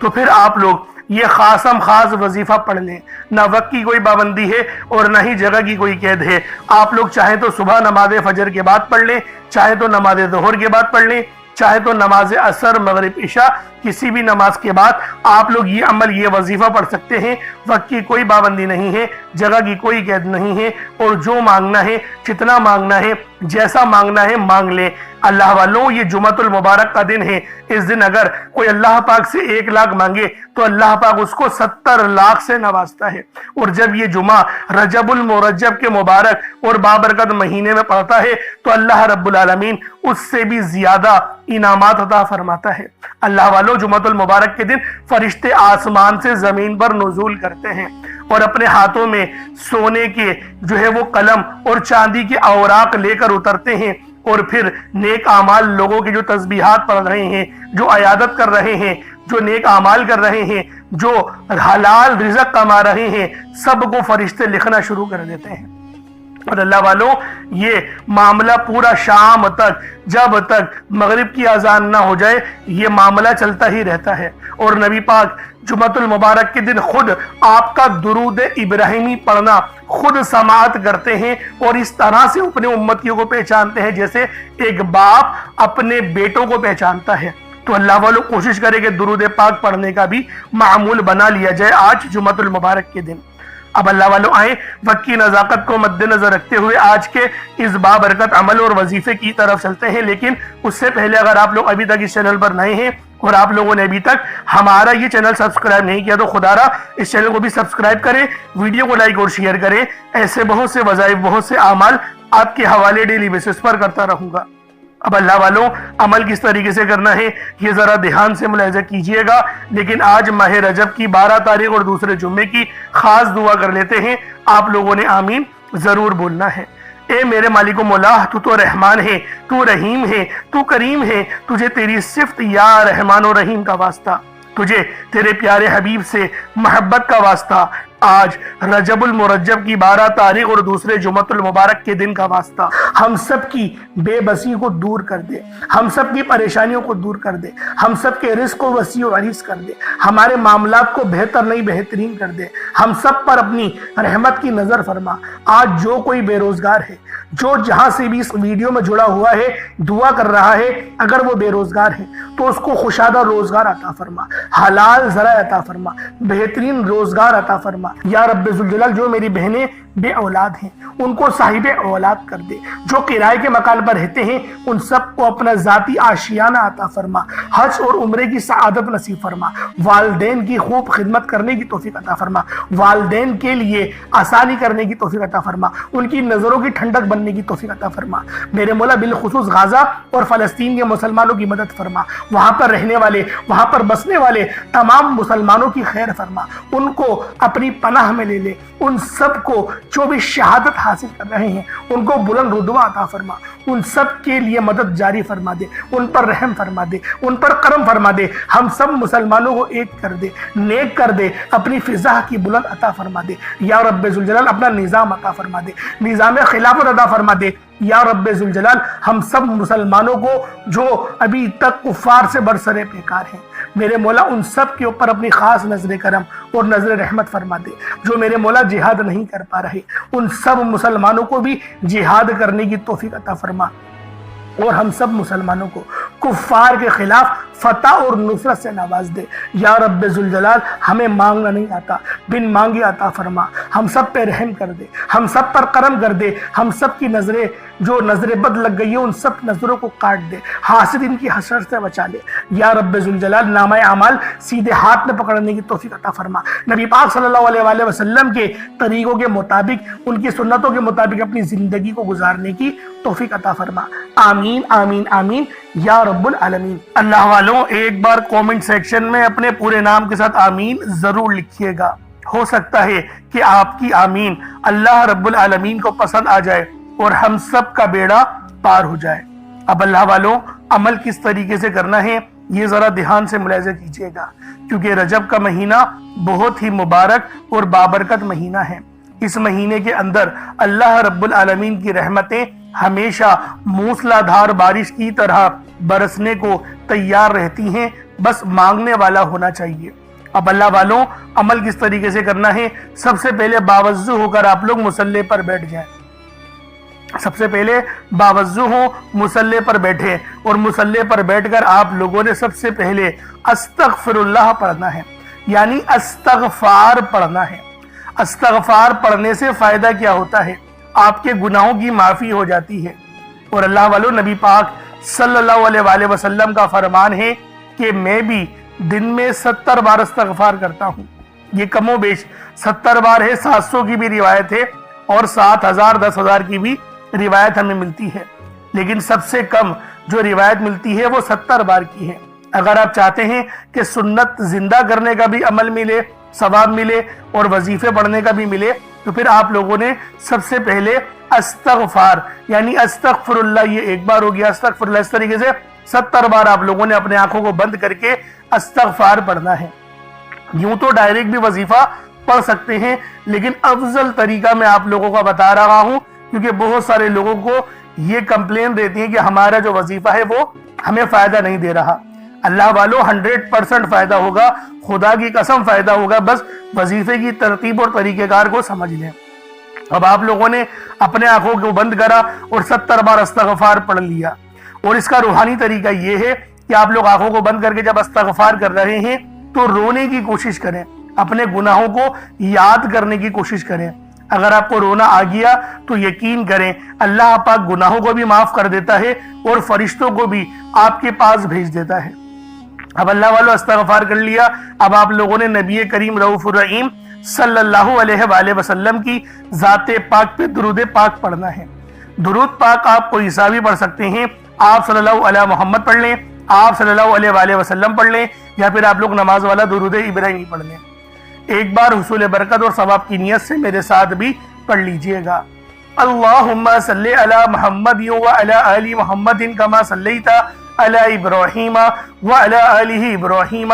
تو پھر آپ لوگ یہ خاصم خاص وظیفہ پڑھ لیں۔ نہ وقت کی کوئی پابندی ہے اور نہ ہی جگہ کی کوئی قید ہے۔ آپ لوگ چاہیں تو صبح نماز فجر کے بعد پڑھ لیں، چاہے تو نماز ظہر کے بعد پڑھ لیں، چاہے تو نماز عصر مغرب عشاء کسی بھی نماز کے بعد آپ لوگ یہ عمل یہ وظیفہ پڑھ سکتے ہیں۔ وقت کی کوئی پابندی نہیں ہے، جگہ کی کوئی قید نہیں ہے، اور جو مانگنا ہے جتنا مانگنا ہے جیسا مانگنا ہے مانگ لیں۔ اللہ والوں، یہ جمعۃ المبارک کا دن ہے۔ اس دن اگر کوئی اللہ پاک سے 1 لاکھ مانگے تو اللہ پاک اس کو 70 لاکھ سے نوازتا ہے۔ اور جب یہ جمعہ رجب المرجب کے مبارک اور بابرکت مہینے میں پڑتا ہے تو اللہ رب العالمین اس سے بھی زیادہ انعامات عطا فرماتا ہے۔ اللہ والوں، جمعۃ المبارک کے دن فرشتے آسمان سے زمین پر نزول کرتے ہیں اور اپنے ہاتھوں میں سونے کے وہ قلم اور چاندی کے اوراق لے کر اترتے ہیں، اور پھر نیک اعمال لوگوں کے جو تسبیحات پڑھ رہے ہیں، جو عیادت کر رہے ہیں، جو نیک اعمال کر رہے ہیں، جو حلال رزق کما رہے ہیں، سب کو فرشتے لکھنا شروع کر دیتے ہیں۔ اور اللہ والوں، یہ معاملہ پورا شام تک، جب تک مغرب کی اذان نہ ہو جائے، یہ معاملہ چلتا ہی رہتا ہے۔ اور نبی پاک جمعۃ المبارک کے دن خود آپ کا درود ابراہیمی پڑھنا خود سماعت کرتے ہیں، اور اس طرح سے اپنے امتیوں کو پہچانتے ہیں جیسے ایک باپ اپنے بیٹوں کو پہچانتا ہے۔ تو اللہ والوں، کوشش کرے کہ درود پاک پڑھنے کا بھی معمول بنا لیا جائے آج جمعۃ المبارک کے دن۔ اب اللہ والوں آئیں، وقت کی نزاکت کو مد نظر رکھتے ہوئے آج کے اس بابرکت عمل اور وظیفے کی طرف چلتے ہیں۔ لیکن اس سے پہلے اگر آپ لوگ ابھی تک اس چینل پر نئے ہیں اور آپ لوگوں نے ابھی تک ہمارا یہ چینل سبسکرائب نہیں کیا تو خدا را اس چینل کو بھی سبسکرائب کریں، ویڈیو کو لائک اور شیئر کریں۔ ایسے بہت سے وظائف، بہت سے اعمال آپ کے حوالے ڈیلی بیسس پر کرتا رہوں گا۔ اب اللہ والوں، عمل کس طریقے سے کرنا ہے یہ ذرا دھیان سے ملاحظہ کیجئے گا۔ لیکن آج ماہ رجب کی 12 تاریخ اور دوسرے جمعے کی خاص دعا کر لیتے ہیں۔ آپ لوگوں نے آمین ضرور بولنا ہے۔ اے میرے مالک و مولا، تو رحمان ہے، تو رحیم ہے، تو کریم ہے، تجھے تیری صفت یا رحمان و رحیم کا واسطہ، تجھے تیرے پیارے حبیب سے محبت کا واسطہ، آج رجب المرجب کی 12 تاریخ اور دوسرے جمعۃ المبارک کے دن کا واسطہ، ہم سب کی بے بسی کو دور کر دے، ہم سب کی پریشانیوں کو دور کر دے، ہم سب کے رزق کو وسیع و عریض کر دے، ہمارے معاملات کو بہتر نہیں بہترین کر دے، ہم سب پر اپنی رحمت کی نظر فرما۔ آج جو کوئی بے روزگار ہے، جو جہاں سے بھی اس ویڈیو میں جڑا ہوا ہے، دعا کر رہا ہے، اگر وہ بے روزگار ہے تو اس کو خوشادہ روزگار عطا فرما، حلال ذرائع عطا فرما، بہترین روزگار عطا فرما۔ یا رب ذوالجلال، جو میری بہنیں بے اولاد ہیں ان کو صاحب اولاد کر دے، جو کرائے کے مکان پر رہتے ہیں ان سب کو اپنا ذاتی آشیانہ عطا فرما، حج اور عمرے کی سعادت نصیب فرما، والدین کی خوب خدمت کرنے کی توفیق عطا فرما، والدین کے لیے آسانی کرنے کی توفیق عطا فرما، ان کی نظروں کی ٹھنڈک بننے کی توفیق عطا فرما۔ میرے مولا بالخصوص غزہ اور فلسطین کے مسلمانوں کی مدد فرما، وہاں پر رہنے والے، وہاں پر بسنے والے تمام مسلمانوں کی خیر فرما، ان کو اپنی پناہ میں لے لے، ان سب کو جو بھی شہادت حاصل کر رہے ہیں ان کو بلند رتبہ عطا فرما، ان سب کے لیے مدد جاری فرما دے، ان پر رحم فرما دے، ان پر کرم فرما دے، ہم سب مسلمانوں کو ایک کر دے، نیک کر دے، اپنی فضا کی بلند عطا فرما دے۔ یا رب ذوالجلال، اپنا نظام عطا فرما دے، نظام خلافت عطا فرما دے۔ یا رب ذوالجلال، ہم سب مسلمانوں کو جو ابھی تک کفار سے برسرے پیکار ہیں، میرے مولا ان سب کے اوپر اپنی خاص نظر کرم اور نظر رحمت فرما دے۔ جو میرے مولا جہاد نہیں کر پا رہے ان سب مسلمانوں کو بھی جہاد کرنے کی توفیق عطا فرما، اور ہم سب مسلمانوں کو کفار کے خلاف فتح اور نصرت سے نواز دے۔ یا رب ذوالجلال، ہمیں مانگنا نہیں آتا، بن مانگے عطا فرما، ہم سب پہ رحم کر دے، ہم سب پر کرم کر دے، ہم سب کی نظریں جو نظر بد لگ گئی ہے ان سب نظروں کو کاٹ دے، حاسد ان کی حسرت سے بچا لے۔ یا رب ذوالجلال، نامہ اعمال سیدھے ہاتھ میں پکڑنے کی توفیق عطا فرما، نبی پاک صلی اللہ علیہ وآلہ وسلم کے طریقوں کے مطابق، ان کی سنتوں کے مطابق اپنی زندگی کو گزارنے کی توفیق عطا فرما۔ آمین آمین آمین یا رب العالمین۔ اللہ والوں، ایک بار کومنٹ سیکشن میں اپنے پورے نام کے ساتھ آمین ضرور لکھیے گا، ہو سکتا ہے کہ آپ کی آمین اللہ رب العالمین کو پسند آ جائے اور ہم سب کا بیڑا پار ہو جائے۔ اب اللہ والوں، عمل کس طریقے سے کرنا ہے یہ ذرا دھیان سے ملاحظہ کیجیے گا، کیونکہ رجب کا مہینہ بہت ہی مبارک اور بابرکت مہینہ ہے۔ اس مہینے کے اندر اللہ رب العالمین کی رحمتیں ہمیشہ موسلا دھار بارش کی طرح برسنے کو تیار رہتی ہیں، بس مانگنے والا ہونا چاہیے۔ اب اللہ والوں، عمل کس طریقے سے کرنا ہے؟ سب سے پہلے باوضو ہو کر آپ لوگ مصلی پر بیٹھ جائیں۔ سب سے پہلے باوضو ہو، مصلی پر بیٹھے، اور مصلی پر بیٹھ کر آپ لوگوں نے سب سے پہلے استغفر اللہ پڑھنا ہے، یعنی استغفار پڑھنا ہے۔ استغفار پڑھنے سے فائدہ کیا ہوتا ہے؟ آپ کے گناہوں کی معافی ہو جاتی ہے۔ اور اللہ والوں، نبی پاک صلی اللہ علیہ وآلہ وسلم کا فرمان ہے کہ میں بھی دن میں 70 بار استغفار کرتا ہوں۔ یہ کم و بیش 70 بار ہے، 700 کی بھی روایت ہے اور 7000 10,000 کی بھی روایت ہمیں ملتی ہے، لیکن سب سے کم جو روایت ملتی ہے وہ 70 بار کی ہے۔ اگر آپ چاہتے ہیں کہ سنت زندہ کرنے کا بھی عمل ملے، ثواب ملے اور وظیفے پڑھنے کا بھی ملے، تو پھر آپ لوگوں نے سب سے پہلے استغفار یعنی استغفر اللہ، یہ ایک بار ہو گیا، استغفر اللہ، اس طریقے سے 70 بار آپ لوگوں نے اپنے آنکھوں کو بند کر کے استغفار پڑھنا ہے۔ یوں تو ڈائریکٹ بھی وظیفہ پڑھ سکتے ہیں، لیکن افضل طریقہ میں آپ لوگوں کا بتا رہا ہوں، کیونکہ بہت سارے لوگوں کو یہ کمپلین رہتی ہے کہ ہمارا جو وظیفہ ہے وہ ہمیں فائدہ نہیں دے رہا۔ اللہ والوں، 100% فائدہ ہوگا، خدا کی قسم فائدہ ہوگا، بس وظیفے کی ترتیب اور طریقہ کار کو سمجھ لیں۔ اب آپ لوگوں نے اپنے آنکھوں کو بند کرا اور 70 بار استغفار پڑھ لیا، اور اس کا روحانی طریقہ یہ ہے کہ آپ لوگ آنکھوں کو بند کر کے جب استغفار کر رہے ہیں تو رونے کی کوشش کریں، اپنے گناہوں کو یاد کرنے کی کوشش کریں۔ اگر آپ کو رونا آ گیا تو یقین کریں اللہ پاک گناہوں کو بھی معاف کر دیتا ہے اور فرشتوں کو بھی آپ کے پاس بھیج دیتا ہے۔ اب اللہ والوں، استغفار کر لیا، اب آپ لوگوں نے نبی کریم رؤوف الرحیم صلی اللہ علیہ وآلہ وسلم کی ذات پاک پہ درود پاک پڑھنا ہے۔ درود پاک آپ کوئی سا بھی پڑھ سکتے ہیں، آپ صلی اللہ علیہ محمد پڑھ لیں، آپ صلی اللہ علیہ وآلہ وسلم پڑھ لیں، یا پھر آپ لوگ نماز والا درود ابراہیمی پڑھ لیں۔ ایک بار حصول برکت اور ثواب کی نیت سے میرے ساتھ بھی پڑھ لیجئے گا۔ اللہم صلی علی محمد وعلی آل محمد کما صلیت علی ابراہیم وعلی آل ابراہیم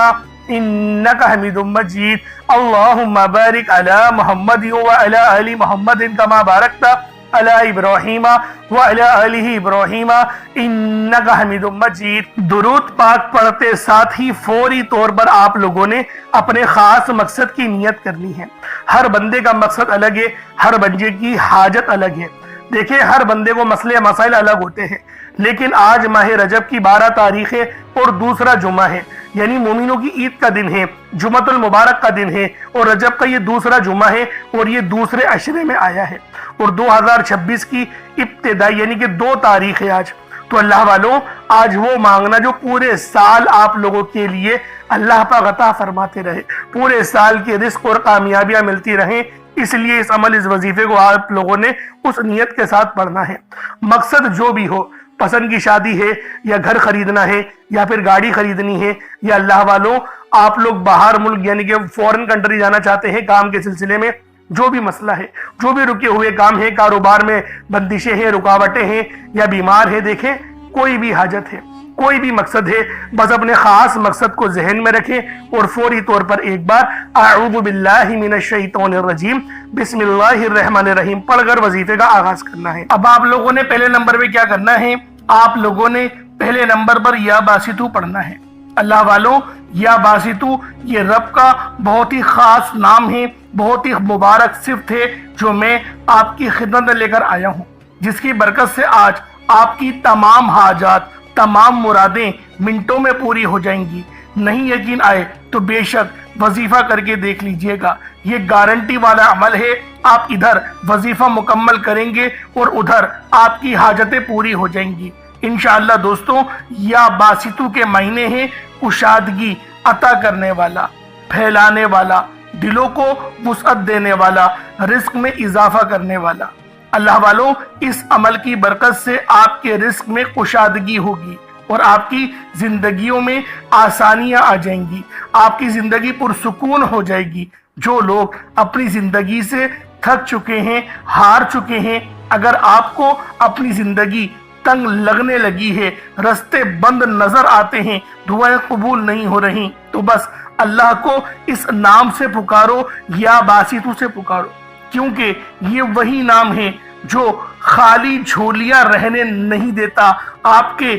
انکا حمید مجید۔ اللہم بارک علی محمد وعلی آل محمد کما بارکت علی ابراہیم وعلی آل ابراہیم انکا حمید مجید۔ درود پاک پڑھتے ساتھ ہی فوری طور پر آپ لوگوں نے اپنے خاص مقصد کی نیت کرنی ہے۔ ہر بندے کا مقصد الگ ہے، ہر بندے کی حاجت الگ ہے۔ دیکھیں، ہر بندے کو مسئلے مسائل الگ ہوتے ہیں، لیکن آج ماہ رجب کی 12 تاریخ ہے اور دوسرا جمعہ ہے، یعنی مومنوں کی عید کا دن ہے، جمعۃ المبارک کا دن ہے، اور رجب کا یہ دوسرا جمعہ ہے اور یہ دوسرے عشرے میں آیا ہے، اور 2026 کی ابتدائی یعنی کہ 2 تاریخ ہے آج۔ تو اللہ والوں، آج وہ مانگنا جو پورے سال آپ لوگوں کے لیے اللہ پاک عطا فرماتے رہے، پورے سال کے رزق اور کامیابیاں ملتی رہیں۔ اس لیے اس عمل، اس وظیفے کو آپ لوگوں نے اس نیت کے ساتھ پڑھنا ہے۔ مقصد جو بھی ہو، پسند کی شادی ہے یا گھر خریدنا ہے یا پھر گاڑی خریدنی ہے، یا اللہ والوں آپ لوگ باہر ملک یعنی کہ فورن کنٹری جانا چاہتے ہیں کام کے سلسلے میں، جو بھی مسئلہ ہے، جو بھی رکے ہوئے کام ہیں، کاروبار میں بندشیں ہیں، رکاوٹیں ہیں یا بیمار ہے، دیکھیں کوئی بھی حاجت ہے، کوئی بھی مقصد ہے، بس اپنے خاص مقصد کو ذہن میں رکھیں اور فوری طور پر ایک بار اعوذ باللہ من الشیطان الرجیم بسم اللہ الرحمن الرحیم پڑھ کر وظیفے کا آغاز کرنا ہے۔ اب آپ لوگوں نے پہلے نمبر پہ کیا کرنا ہے؟ آپ لوگوں نے پہلے نمبر پر یا باسطو پڑھنا ہے۔ اللہ والوں، یا باسطو یہ رب کا بہت ہی خاص نام ہے، بہت ہی مبارک صفت ہے جو میں آپ کی خدمت میں لے کر آیا ہوں، جس کی برکت سے آج آپ کی تمام حاجات، تمام مرادیں منٹوں میں پوری ہو جائیں گی۔ نہیں یقین آئے تو بے شک وظیفہ کر کے دیکھ لیجئے گا، یہ گارنٹی والا عمل ہے۔ آپ ادھر وظیفہ مکمل کریں گے اور ادھر آپ کی حاجتیں پوری ہو جائیں گی انشاءاللہ۔ دوستوں، یا باسطو کے معنی ہیں کشادگی عطا کرنے والا، پھیلانے والا، دلوں کو وسعت دینے والا، رزق میں اضافہ کرنے والا۔ اللہ والوں، اس عمل کی برکت سے آپ کے رزق میں کشادگی ہوگی اور آپ کی زندگیوں میں آسانیاں آ جائیں گی، آپ کی زندگی پرسکون ہو جائے گی۔ جو لوگ اپنی زندگی سے تھک چکے ہیں، ہار چکے ہیں، اگر آپ کو اپنی زندگی تنگ لگنے لگی ہے، رستے بند نظر آتے ہیں، دعائیں قبول نہیں ہو رہی، تو بس اللہ کو اس نام سے پکارو، یا باسطو سے پکارو، کیونکہ یہ وہی نام ہے جو خالی جھولیاں رہنے نہیں دیتا، آپ کے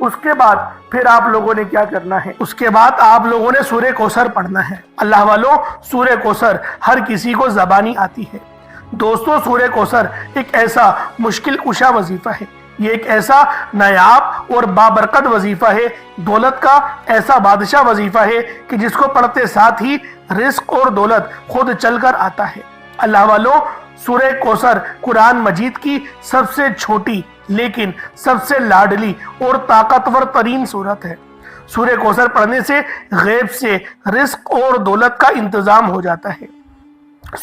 اس کے بعد پھر آپ لوگوں نے کیا کرنا ہے؟ اس کے بعد آپ لوگوں نے سورہ کوثر پڑھنا ہے۔ اللہ والوں، سورہ کوثر ہر کسی کو زبانی آتی ہے۔ دوستو، سورہ کوثر ایک ایسا مشکل کشا وظیفہ ہے، یہ ایک ایسا نایاب اور بابرکت وظیفہ ہے، دولت کا ایسا بادشاہ وظیفہ ہے کہ جس کو پڑھتے ساتھ ہی رزق اور دولت خود چل کر آتا ہے۔ اللہ والوں، سورہ کوثر قرآن مجید کی سب سے چھوٹی لیکن سب سے لاڈلی اور طاقتور ترین سورت ہے۔ سورہ کوثر پڑھنے سے غیب سے رزق اور دولت کا انتظام ہو جاتا ہے۔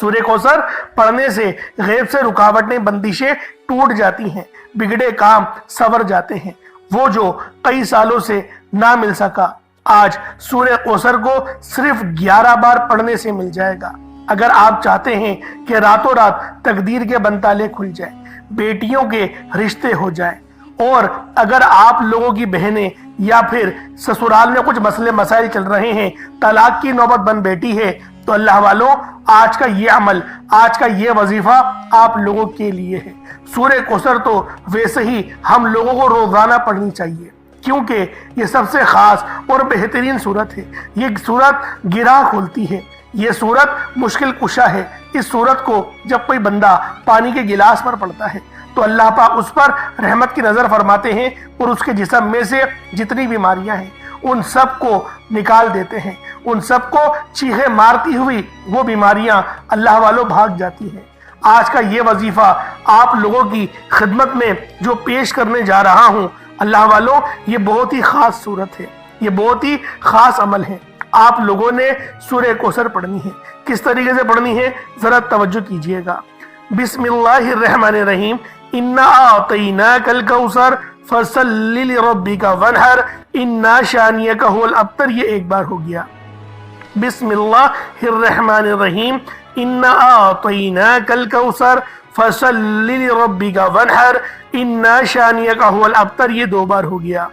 سورہ کوثر پڑھنے سے غیب سے رکاوٹیں، بندشیں ٹوٹ جاتی ہیں، بگڑے کام سنور جاتے ہیں۔ وہ جو کئی سالوں سے نہ مل سکا، آج سورہ کوثر کو صرف 11 بار پڑھنے سے مل جائے گا۔ اگر آپ چاہتے ہیں کہ راتوں رات تقدیر کے بنتالے کھل جائیں، بیٹیوں کے رشتے ہو جائیں، اور اگر آپ لوگوں کی بہنیں یا پھر سسرال میں کچھ مسئلے مسائل چل رہے ہیں، طلاق کی نوبت بن بیٹھی ہے، تو اللہ والوں، آج کا یہ عمل، آج کا یہ وظیفہ آپ لوگوں کے لیے ہے۔ سورہ کوثر تو ویسے ہی ہم لوگوں کو روزانہ پڑھنی چاہیے، کیونکہ یہ سب سے خاص اور بہترین سورت ہے۔ یہ سورت گرہ کھولتی ہے، یہ سورت مشکل کشا ہے۔ اس سورت کو جب کوئی بندہ پانی کے گلاس پر پڑھتا ہے تو اللہ پاک اس پر رحمت کی نظر فرماتے ہیں اور اس کے جسم میں سے جتنی بیماریاں ہیں ان سب کو نکال دیتے ہیں، ان سب کو چیخیں مارتی ہوئی وہ بیماریاں اللہ والوں بھاگ جاتی ہیں۔ آج کا یہ وظیفہ آپ لوگوں کی خدمت میں جو پیش کرنے جا رہا ہوں، اللہ والوں، یہ بہت ہی خاص صورت ہے، یہ بہت ہی خاص عمل ہے۔ آپ لوگوں نے سورہ کوثر پڑھنی ہے۔ کس طریقے سے پڑھنی ہے؟ ذرا توجہ کیجئے گا۔ بسم اللہ الرحمن الرحیم، انا اعطیناک الکوثر فصل لربک وانحر انا شانیک هو الابتر۔ یہ ایک بار ہو گیا۔ بسم اللہ الرحمن الرحیم، انا اعطیناک الکوثر فصل لربک وانحر انا شانیک هو الابتر۔ یہ دو بار ہو گیا۔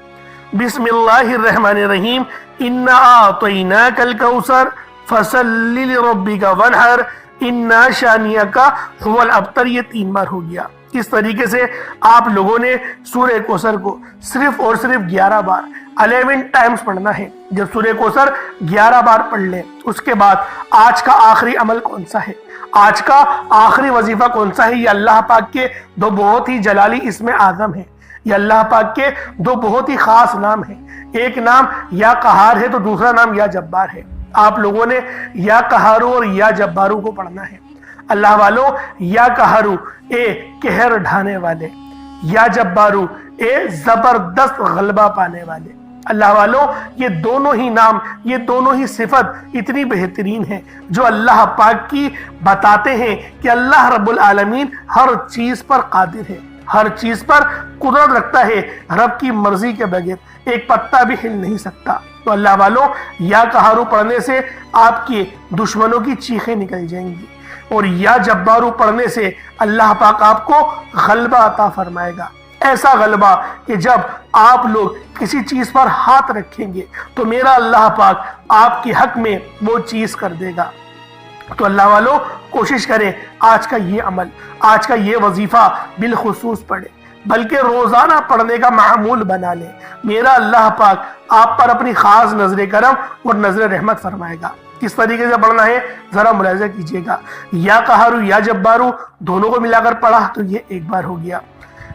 بسم اللہ الرحمن الرحیم، انا اعطیناک الکوثر فصل لربک وانحر انا شانیک هو الابتر۔ یہ تین بار ہو گیا۔ اس طریقے سے آپ لوگوں نے سورہ کوثر کو صرف اور صرف 11 بار 11 ٹائمز پڑھنا ہے۔ جب سورہ کوثر 11 بار پڑھ لیں، اس کے بعد آج کا آخری عمل کون سا ہے، آج کا آخری وظیفہ کون سا ہے؟ یہ اللہ پاک کے دو بہت ہی جلالی اسم اعظم ہیں، یہ اللہ پاک کے دو بہت ہی خاص نام ہیں۔ ایک نام یا قہار ہے تو دوسرا نام یا جبار ہے۔ آپ لوگوں نے یا قہارو اور یا جبارو کو پڑھنا ہے۔ اللہ والوں، یا قہارو اے قہر ڈھانے والے، یا جبارو اے زبردست غلبہ پانے والے۔ اللہ والوں، یہ دونوں ہی نام، یہ دونوں ہی صفت اتنی بہترین ہیں جو اللہ پاک کی بتاتے ہیں کہ اللہ رب العالمین ہر چیز پر قادر ہے، ہر چیز پر قدرت رکھتا ہے، رب کی مرضی کے بغیر ایک پتا بھی ہل نہیں سکتا۔ تو اللہ والوں، یا قہارو پڑھنے سے آپ کے دشمنوں کی چیخیں نکل جائیں گی، اور یا جبارو پڑھنے سے اللہ پاک آپ کو غلبہ عطا فرمائے گا۔ ایسا غلبہ کہ جب آپ لوگ کسی چیز پر ہاتھ رکھیں گے تو میرا اللہ پاک آپ کے حق میں وہ چیز کر دے گا۔ تو اللہ والوں، کوشش کریں آج کا یہ عمل، آج کا یہ وظیفہ بالخصوص پڑھیں، بلکہ روزانہ پڑھنے کا معمول بنا لیں۔ میرا اللہ پاک آپ پر اپنی خاص نظر کرم اور نظر رحمت فرمائے گا۔ کس طریقے سے پڑھنا ہے ذرا ملاحظہ کیجئے گا۔ یا قہارو یا جبارو دونوں کو ملا کر پڑھا تو یہ ایک بار ہو گیا۔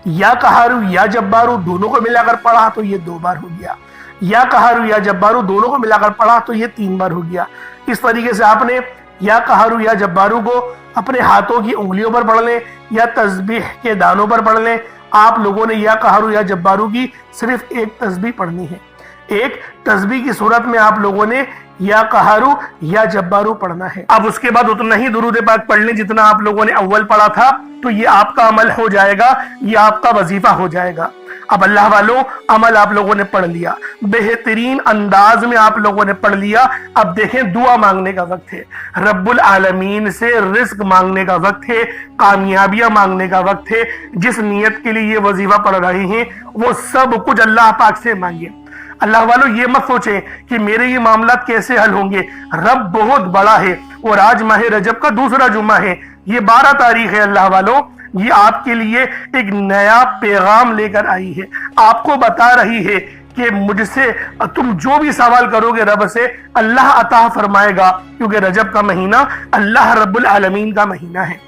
یا قہارو یا جبارو دونوں کو ملا کر پڑھا تو یہ دو بار ہو گیا۔ یا قہارو یا جبارو دونوں کو ملا کر پڑھا تو یہ تین بار ہو گیا۔ اس طریقے سے آپ نے یا قہارو یا جبارو کو اپنے ہاتھوں کی انگلیوں پر پڑھ لیں یا تسبیح کے دانوں پر پڑھ لیں۔ آپ لوگوں نے یا قہارو یا جبارو کی صرف ایک تسبیح پڑھنی ہے۔ ایک تسبیح کی صورت میں آپ لوگوں نے یا قہارو یا جبارو پڑھنا ہے۔ اب اس کے بعد اتنا ہی درود پاک پڑھ لیں جتنا آپ لوگوں نے اول پڑھا تھا، تو یہ آپ کا عمل ہو جائے گا، یہ آپ کا وظیفہ ہو جائے گا۔ اب اللہ والوں، عمل آپ لوگوں نے پڑھ لیا، بہترین انداز میں آپ لوگوں نے پڑھ لیا۔ اب دیکھیں، دعا مانگنے کا وقت ہے، رب العالمین سے رزق مانگنے کا وقت ہے، کامیابیاں مانگنے کا وقت ہے۔ جس نیت کے لیے یہ وظیفہ پڑھ رہے ہیں وہ سب کچھ اللہ پاک سے مانگیں۔ اللہ والوں، یہ مت سوچیں کہ میرے یہ معاملات کیسے حل ہوں گے، رب بہت بڑا ہے۔ اور آج ماہ رجب کا دوسرا جمعہ ہے، یہ 12 تاریخ ہے۔ اللہ والوں، یہ آپ کے لیے ایک نیا پیغام لے کر آئی ہے، آپ کو بتا رہی ہے کہ مجھ سے تم جو بھی سوال کرو گے رب سے اللہ عطا فرمائے گا، کیونکہ رجب کا مہینہ اللہ رب العالمین کا مہینہ ہے۔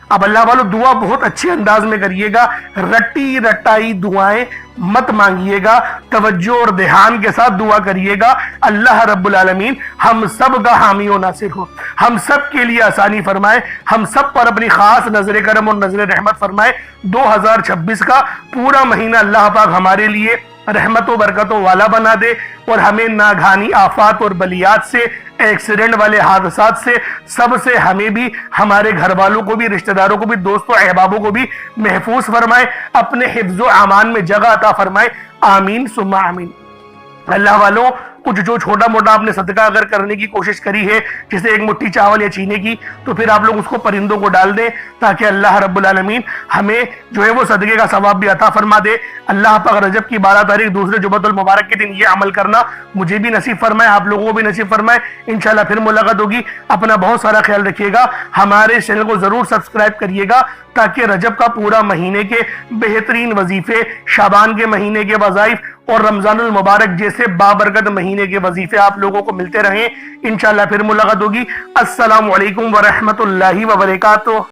اب اللہ والو دعا بہت اچھے انداز میں کریے گا، رٹی رٹائی دعائیں مت مانگیے گا، توجہ اور دھیان کے ساتھ دعا کریے گا، اللہ رب العالمین ہم سب کا حامی و ناصر ہو، ہم سب کے لیے آسانی فرمائے، ہم سب پر اپنی خاص نظر کرم اور نظر رحمت فرمائے۔ 2026 کا پورا مہینہ اللہ پاک ہمارے لیے رحمت و برکتوں والا بنا دے، اور ہمیں ناگہانی آفات اور بلیات سے، ایکسیڈنٹ والے حادثات سے، سب سے ہمیں بھی، ہمارے گھر والوں کو بھی، رشتہ داروں کو بھی، دوستوں احبابوں کو بھی محفوظ فرمائے، اپنے حفظ و امان میں جگہ عطا فرمائے، آمین ثم آمین۔ اللہ والوں کچھ جو چھوٹا موٹا آپ نے صدقہ اگر کرنے کی کوشش کری ہے، جیسے ایک مٹھی چاول یا چینے کی، تو پھر آپ لوگ اس کو پرندوں کو ڈال دیں، تاکہ اللہ رب العالمین ہمیں جو ہے وہ صدقے کا ثواب بھی عطا فرما دے۔ اللہ پاک رجب کی 12 تاریخ دوسرے جمعۃ المبارک کے دن یہ عمل کرنا مجھے بھی نصیب فرمائے، آپ لوگوں کو بھی نصیب فرمائے۔ انشاءاللہ پھر ملاقات ہوگی، اپنا بہت سارا خیال رکھیے گا، ہمارے چینل کو ضرور سبسکرائب کریے گا، تاکہ رجب کا پورا مہینے کے بہترین وظیفے، شعبان کے مہینے کے وظائف اور رمضان المبارک جیسے بابرکت مہینے کے وظیفے آپ لوگوں کو ملتے رہیں۔ انشاءاللہ پھر ملاقات ہوگی۔ السلام علیکم ورحمۃ اللہ وبرکاتہ۔